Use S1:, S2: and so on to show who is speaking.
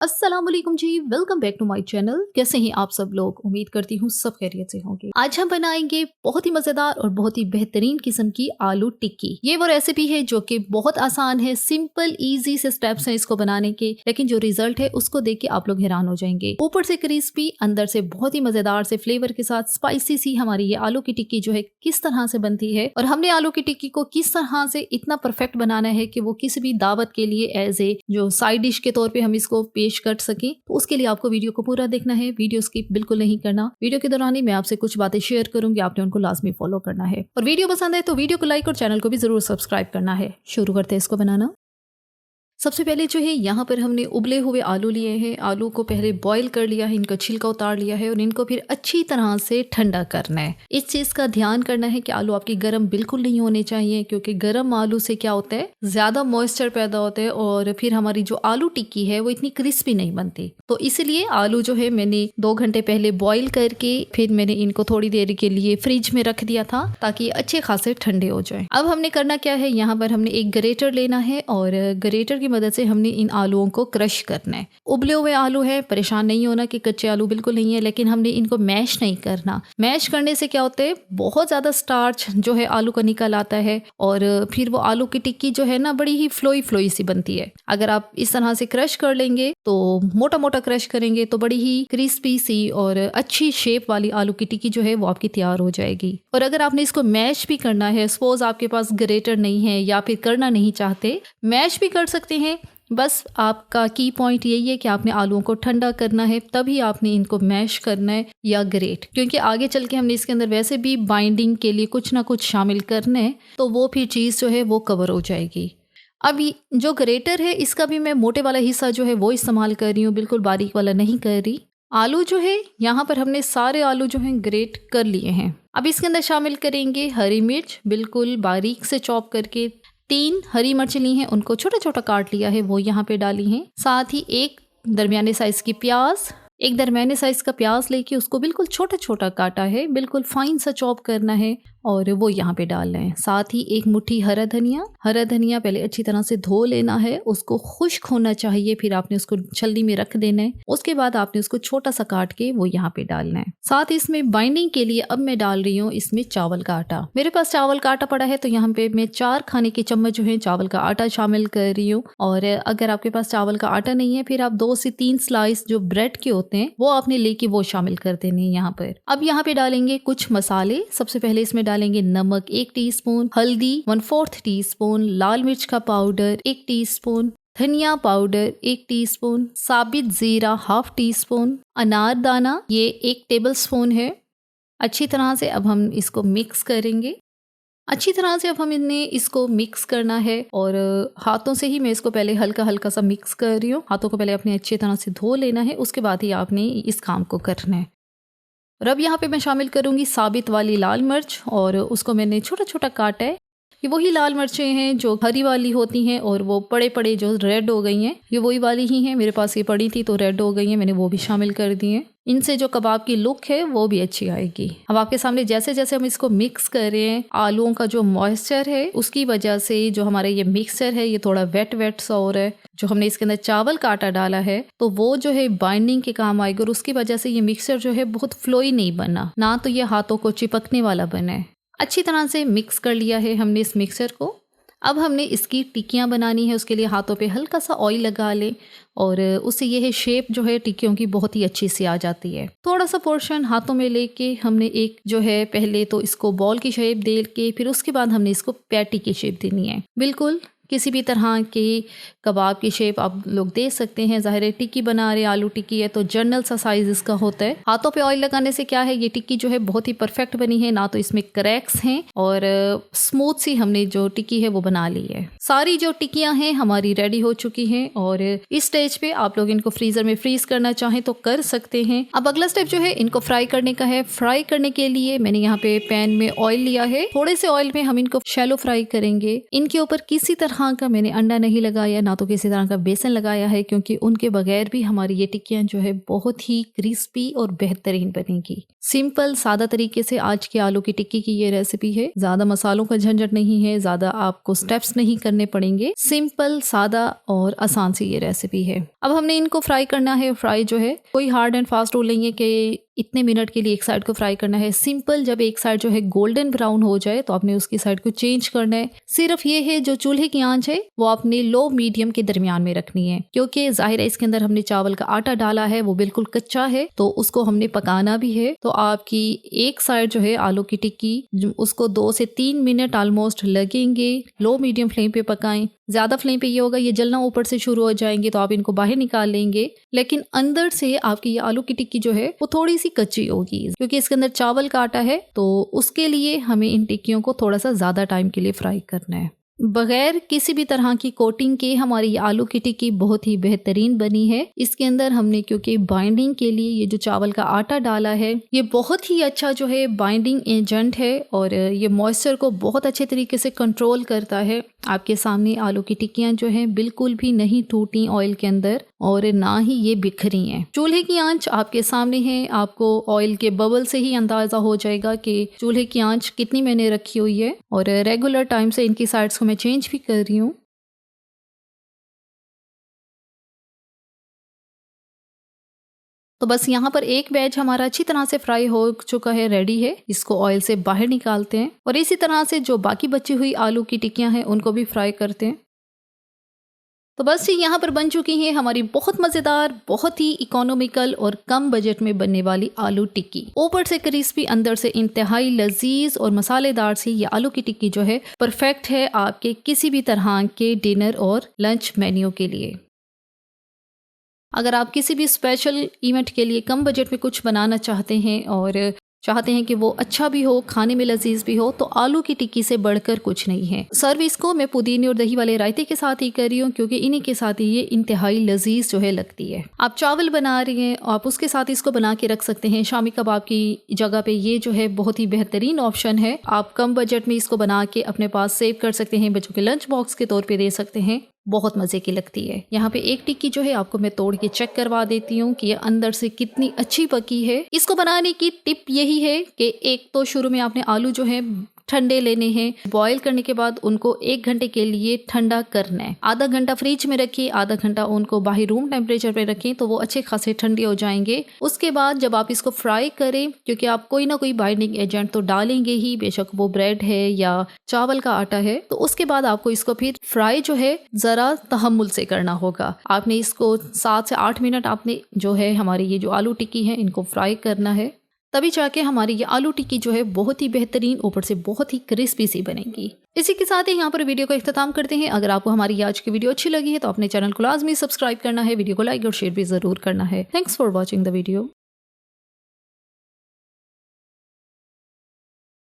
S1: अस्सलाम वालेकुम जी, welcome back to my channel. कैसे हैं आप सब लोग? उम्मीद करती हूँ सब खैरियत से होंगे। आज हम बनाएंगे बहुत ही मजेदार और बहुत ही बेहतरीन किस्म की आलू टिक्की। ये वो रेसिपी है जो कि बहुत आसान है, सिंपल इजी से स्टेप्स हैं इसको बनाने के, लेकिन जो रिजल्ट है उसको देख के आप लोग हैरान हो जाएंगे। ऊपर से क्रिस्पी, अंदर से बहुत ही मजेदार से फ्लेवर के साथ स्पाइसी सी हमारी ये आलू की टिक्की जो है किस तरह से बनती है, और हमने आलू की टिक्की को किस तरह से इतना परफेक्ट बनाना है कि वो किसी भी दावत के लिए एज ए जो साइड डिश के तौर पे हम इसको पेश कर सके। तो उसके लिए आपको वीडियो को पूरा देखना है, वीडियो स्किप बिल्कुल नहीं करना। वीडियो के दौरान ही मैं आपसे कुछ बातें शेयर करूंगी, आपने उनको लाजमी फॉलो करना है। और वीडियो पसंद है तो वीडियो को लाइक और चैनल को भी जरूर सब्सक्राइब करना है। शुरू करते हैं इसको बनाना। सबसे पहले जो है यहाँ पर हमने उबले हुए आलू लिए हैं। आलू को पहले बॉईल कर लिया है, इनका छिलका उतार लिया है और इनको फिर अच्छी तरह से ठंडा करना है। इस चीज़ का ध्यान करना है कि आलू आपकी गर्म बिल्कुल नहीं होने चाहिए, क्योंकि गर्म आलू से क्या होता है, ज़्यादा मॉइस्चर पैदा होता है और फिर हमारी जो आलू टिक्की है वो इतनी क्रिस्पी नहीं बनती। तो इसलिए आलू जो है मैंने 2 घंटे पहले बॉईल करके फिर मैंने इनको थोड़ी देर के लिए फ्रिज में रख दिया था ताकि अच्छे खासे ठंडे हो जाए। अब हमने करना क्या है, यहाँ पर हमने एक ग्रेटर लेना है और ग्रेटर की मदद से हमने इन आलूओं को क्रश करना है। उबले हुए आलू है, परेशान नहीं होना कि कच्चे आलू बिल्कुल नहीं है, लेकिन हमने इनको मैश नहीं करना। मैश करने से क्या होता है, बहुत ज़्यादा स्टार्च जो है आलू का निकल आता है और फिर वो आलू की टिक्की जो है ना बड़ी ही फ्लोई सी बनती है। अगर आप इस तरह से क्रश कर लेंगे, तो मोटा मोटा क्रश करेंगे, तो बड़ी ही क्रिस्पी सी और अच्छी शेप वाली आलू की टिक्की जो है वो आपकी तैयार हो जाएगी। और अगर आपने इसको मैश भी करना है, सपोज आपके पास ग्रेटर नहीं है या फिर करना नहीं चाहते, मैश भी कर सकते हैं। बस आपका की पॉइंट यही है कि आपने आलूओं को ठंडा करना है, तभी आपने इनको मैश करना है या ग्रेट, क्योंकि आगे चल के हमने इसके अंदर वैसे भी बाइंडिंग के लिए कुछ ना कुछ शामिल करना है, तो वो फिर चीज़ जो है वो कवर हो जाएगी। अभी जो ग्रेटर है इसका भी मैं मोटे वाला हिस्सा जो है वो इस्तेमाल कर रही हूँ, बिल्कुल बारीक वाला नहीं कर रही। आलू जो है यहाँ पर हमने सारे आलू जो हैं ग्रेट कर लिए हैं। अब इसके अंदर शामिल करेंगे हरी मिर्च, बिल्कुल बारीक से चॉप करके 3 हरी मिर्च ली हैं, उनको छोटा छोटा काट लिया है, वो यहाँ पे डाली हैं। साथ ही एक दरमियाने साइज की प्याज, एक दरमियाने साइज का प्याज लेके उसको बिल्कुल छोटा छोटा काटा है, बिल्कुल फाइन सा चॉप करना है और वो यहाँ पे डालना है। साथ ही एक मुट्ठी हरा धनिया पहले अच्छी तरह से धो लेना है, उसको खुश्क होना चाहिए, फिर आपने उसको छलनी में रख देना है। उसके बाद आपने उसको छोटा सा काट के वो यहाँ पे डालना है। साथ ही इसमें बाइंडिंग के लिए अब मैं डाल रही हूँ इसमें चावल का आटा। मेरे पास चावल का आटा पड़ा है, तो यहाँ पे मैं 4 खाने के चम्मच जो है चावल का आटा शामिल कर रही हूँ। और अगर आपके पास चावल का आटा नहीं है, फिर आप 2 से 3 स्लाइस जो ब्रेड के होते हैं वो आपने लेके वो शामिल कर देने हैं यहाँ पर। अब यहाँ पे डालेंगे कुछ मसाले। सबसे पहले इसमें डालेंगे नमक 1 टीस्पून, हल्दी 1/4 टीस्पून, लाल मिर्च का पाउडर 1 टीस्पून, धनिया पाउडर 1 टीस्पून, साबित जीरा 1/2 टीस्पून, अनारदाना ये 1 टेबलस्पून है। अच्छी तरह से अब हम इसको मिक्स करेंगे। अच्छी तरह से अब हम इन्हें इसको मिक्स करना है और हाथों से ही मैं इसको पहले हल्का हल्का सा मिक्स कर रही हूँ। हाथों को पहले अपने अच्छी तरह से धो लेना है, उसके बाद ही आपने इस काम को करना है। और अब यहाँ पे मैं शामिल करूँगी साबित वाली लाल मिर्च, और उसको मैंने छोटा छोटा काटा है। ये वही लाल मिर्चें हैं जो हरी वाली होती हैं और वो पड़े जो रेड हो गई हैं, ये वही वाली ही हैं। मेरे पास ये पड़ी थी तो रेड हो गई हैं, मैंने वो भी शामिल कर दी हैं। इनसे जो कबाब की लुक है वो भी अच्छी आएगी। अब आपके सामने जैसे जैसे हम इसको मिक्स कर रहे हैं, आलूओं का जो मॉइस्चर है उसकी वजह से जो हमारा ये मिक्सचर है ये थोड़ा वेट सा हो रहा है। जो हमने इसके अंदर चावल का आटा डाला है तो वो जो है बाइंडिंग के काम आएगा, और उसकी वजह से ये मिक्सचर जो है बहुत फ्लोई नहीं बना, ना तो ये हाथों को चिपकने वाला बना है। अच्छी तरह से मिक्स कर लिया है हमने इस मिक्सचर को। अब हमने इसकी टिक्कियाँ बनानी है, उसके लिए हाथों पे हल्का सा ऑयल लगा लें और उससे ये है शेप जो है टिक्कियों की बहुत ही अच्छी सी आ जाती है। थोड़ा सा पोर्शन हाथों में लेके हमने एक जो है पहले तो इसको बॉल की शेप दे के फिर उसके बाद हमने इसको पैटी की शेप देनी है। बिल्कुल किसी भी तरह के कबाब की शेप आप लोग दे सकते हैं। ज़ाहिर है टिक्की बना रहे, आलू टिक्की है तो जनरल सा साइज इसका होता है। हाथों पे ऑयल लगाने से क्या है, ये टिक्की जो है बहुत ही परफेक्ट बनी है, ना तो इसमें क्रैक्स हैं और स्मूथ सी हमने जो टिक्की है वो बना ली है। सारी जो टिक्कियां हैं हमारी रेडी हो चुकी हैं और इस स्टेज पे आप लोग इनको फ्रीजर में फ्रीज करना चाहें तो कर सकते हैं। अब अगला स्टेप जो है इनको फ्राई करने का है। फ्राई करने के लिए मैंने यहाँ पे पैन में ऑयल लिया है, थोड़े से ऑयल में हम इनको शैलो फ्राई करेंगे। इनके ऊपर किसी तरह तरह का मैंने अंडा नहीं लगाया, ना तो किसी तरह का बेसन लगाया है, क्योंकि उनके बगैर भी हमारी ये टिक्कियाँ जो है बहुत ही क्रिस्पी और बेहतरीन बनेगी। सिंपल सादा तरीके से आज की आलू की टिक्की की ये रेसिपी है। ज्यादा मसालों का झंझट नहीं है, ज्यादा आपको स्टेप्स नहीं करने पड़ेंगे। सिंपल सादा और आसान सी ये रेसिपी है। अब हमने इनको फ्राई करना है। फ्राई जो है कोई हार्ड एंड फास्ट रूल नहीं है कि इतने मिनट के लिए एक साइड को फ्राई करना है। सिंपल जब एक साइड जो है गोल्डन ब्राउन हो जाए तो आपने उसकी साइड को चेंज करना है। सिर्फ ये है जो चूल्हे की आंच है वो आपने लो मीडियम के दरमियान में रखनी है, क्योंकि जाहिर है इसके अंदर हमने चावल का आटा डाला है, वो बिल्कुल कच्चा है, तो उसको हमने पकाना भी है। तो आपकी एक साइड जो है आलू की टिक्की उसको 2 से 3 मिनट ऑलमोस्ट लगेंगे। लो मीडियम फ्लेम पे पकाएं। ज्यादा फ्लेम पे ये होगा ये जलना ऊपर से शुरू हो जाएंगे, तो आप इनको बाहर निकाल लेंगे, लेकिन अंदर से आपकी ये आलू की टिक्की जो है वो थोड़ी सी कच्ची होगी, क्योंकि इसके अंदर चावल का आटा है। तो उसके लिए हमें इन टिक्कियों को थोड़ा सा ज्यादा टाइम के लिए फ्राई करना है। बगैर किसी भी तरह की कोटिंग के हमारी आलू की टिक्की बहुत ही बेहतरीन बनी है। इसके अंदर हमने क्योंकि बाइंडिंग के लिए ये जो चावल का आटा डाला है, ये बहुत ही अच्छा जो है बाइंडिंग एजेंट है और ये मॉइस्चर को बहुत अच्छे तरीके से कंट्रोल करता है। आपके सामने आलू की टिक्कियां जो हैं बिल्कुल भी नहीं टूटी ऑयल के अंदर और ना ही ये बिखरी हैं। चूल्हे की आंच आपके सामने है। आपको ऑयल के बबल से ही अंदाजा हो जाएगा कि चूल्हे की आंच कितनी मैंने रखी हुई है, और रेगुलर टाइम से इनकी साइड्स को मैं चेंज भी कर रही हूँ। तो बस यहाँ पर एक बैच हमारा अच्छी तरह से फ्राई हो चुका है, रेडी है। इसको ऑयल से बाहर निकालते हैं और इसी तरह से जो बाकी बची हुई आलू की टिक्कियां हैं उनको भी फ्राई करते हैं। तो बस ये यहाँ पर बन चुकी हैं हमारी बहुत मज़ेदार, बहुत ही इकोनॉमिकल और कम बजट में बनने वाली आलू टिक्की। ऊपर से क्रिस्पी, अंदर से इंतहाई लजीज और मसालेदार सी ये आलू की टिक्की जो है परफेक्ट है आपके किसी भी तरह के डिनर और लंच मेन्यू के लिए। अगर आप किसी भी स्पेशल इवेंट के लिए कम बजट में कुछ बनाना चाहते हैं और चाहते हैं कि वो अच्छा भी हो, खाने में लजीज भी हो, तो आलू की टिक्की से बढ़कर कुछ नहीं है। सर्व इसको मैं पुदीने और दही वाले रायते के साथ ही कर रही हूँ, क्योंकि इन्हीं के साथ ही ये इंतहाई लजीज जो है लगती है। आप चावल बना रही हैं, आप उसके साथ इसको बना के रख सकते हैं। शामी कबाब की जगह पे ये जो है बहुत ही बेहतरीन ऑप्शन है। आप कम बजट में इसको बना के अपने पास सेव कर सकते हैं, बच्चों के लंच बॉक्स के तौर पे दे सकते हैं। बहुत मजे की लगती है। यहाँ पे एक टिक्की जो है आपको मैं तोड़ के चेक करवा देती हूँ कि ये अंदर से कितनी अच्छी पकी है। इसको बनाने की टिप यही है कि एक तो शुरू में आपने आलू जो है ठंडे लेने हैं। बॉईल करने के बाद उनको 1 घंटे के लिए ठंडा करना है। आधा घंटा फ्रिज में रखिए, आधा घंटा उनको बाहर रूम टेम्परेचर पे रखें, तो वो अच्छे खासे ठंडे हो जाएंगे। उसके बाद जब आप इसको फ्राई करें, क्योंकि आप कोई ना कोई बाइंडिंग एजेंट तो डालेंगे ही, बेशक वो ब्रेड है या चावल का आटा है, तो उसके बाद आपको इसको फिर फ्राई जो है जरा तहम्मुल से करना होगा। आपने इसको 7 से 8 मिनट आपने जो है हमारी ये जो आलू टिक्की है इनको फ्राई करना है, तभी जाके हमारी ये आलू टिक्की जो है बहुत ही बेहतरीन, ऊपर से बहुत ही क्रिस्पी सी बनेगी। इसी के साथ ही यहाँ पर वीडियो का इख्तिताम करते हैं। अगर आपको हमारी आज की वीडियो अच्छी लगी है तो अपने चैनल को लाजमी सब्सक्राइब करना है, वीडियो को लाइक और शेयर भी जरूर करना है। Thanks for watching the video.